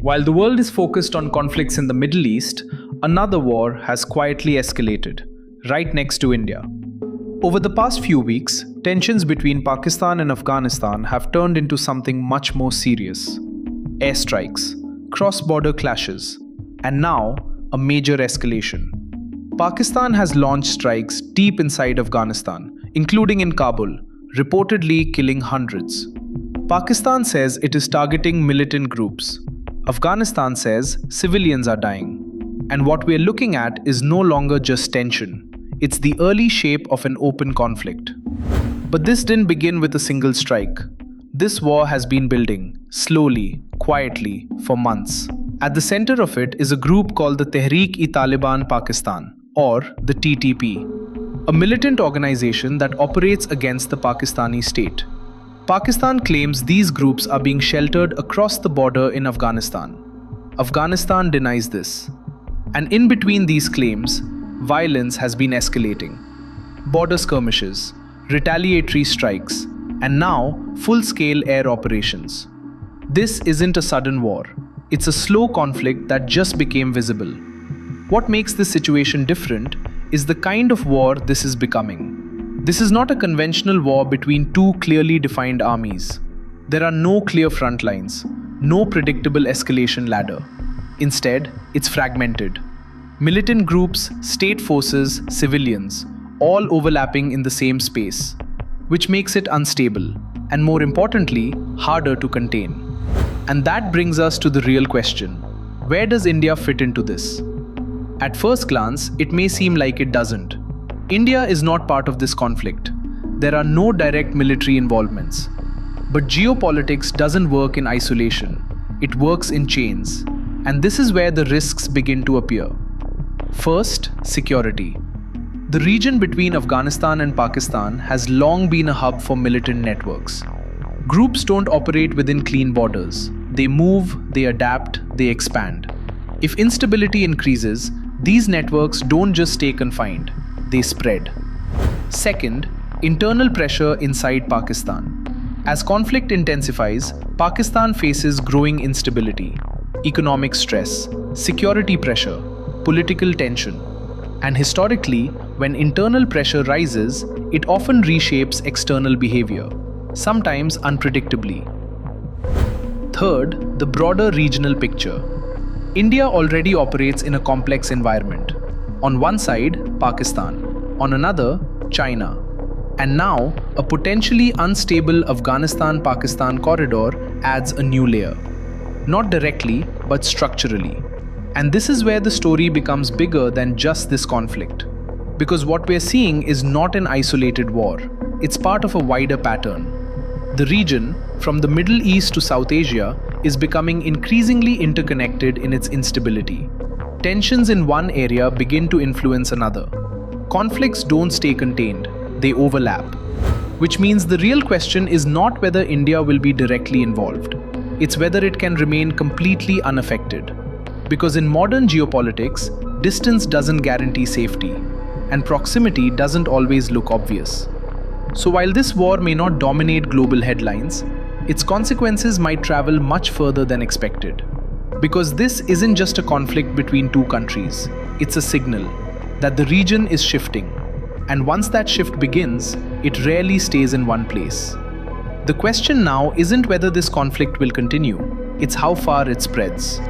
While the world is focused on conflicts in the Middle East, another war has quietly escalated, right next to India. Over the past few weeks, tensions between Pakistan and Afghanistan have turned into something much more serious. Airstrikes, cross-border clashes, and now a major escalation. Pakistan has launched strikes deep inside Afghanistan, including in Kabul, reportedly killing hundreds. Pakistan says it is targeting militant groups. Afghanistan says civilians are dying. And what we are looking at is no longer just tension. It's the early shape of an open conflict. But this didn't begin with a single strike. This war has been building, slowly, quietly, for months. At the center of it is a group called the Tehrik-i-Taliban Pakistan, or the TTP, a militant organization that operates against the Pakistani state. Pakistan claims these groups are being sheltered across the border in Afghanistan. Afghanistan denies this. And in between these claims, violence has been escalating. Border skirmishes, retaliatory strikes, and now full-scale air operations. This isn't a sudden war. It's a slow conflict that just became visible. What makes this situation different is the kind of war this is becoming. This is not a conventional war between two clearly defined armies. There are no clear front lines, no predictable escalation ladder. Instead, it's fragmented. Militant groups, state forces, civilians, all overlapping in the same space, which makes it unstable and, more importantly, harder to contain. And that brings us to the real question: where does India fit into this? At first glance, it may seem like it doesn't. India is not part of this conflict. There are no direct military involvements. But geopolitics doesn't work in isolation. It works in chains. And this is where the risks begin to appear. First, security. The region between Afghanistan and Pakistan has long been a hub for militant networks. Groups don't operate within clean borders. They move, they adapt, they expand. If instability increases, these networks don't just stay confined. They spread. Second, internal pressure inside Pakistan. As conflict intensifies, Pakistan faces growing instability, economic stress, security pressure, political tension. And historically, when internal pressure rises, it often reshapes external behavior, sometimes unpredictably. Third, the broader regional picture. India already operates in a complex environment. On one side, Pakistan. On another, China. And now, a potentially unstable Afghanistan-Pakistan corridor adds a new layer. Not directly, but structurally. And this is where the story becomes bigger than just this conflict. Because what we're seeing is not an isolated war. It's part of a wider pattern. The region, from the Middle East to South Asia, is becoming increasingly interconnected in its instability. Tensions in one area begin to influence another. Conflicts don't stay contained, they overlap. Which means the real question is not whether India will be directly involved. It's whether it can remain completely unaffected. Because in modern geopolitics, distance doesn't guarantee safety, and proximity doesn't always look obvious. So while this war may not dominate global headlines, its consequences might travel much further than expected. Because this isn't just a conflict between two countries, it's a signal that the region is shifting. And once that shift begins, it rarely stays in one place. The question now isn't whether this conflict will continue, it's how far it spreads.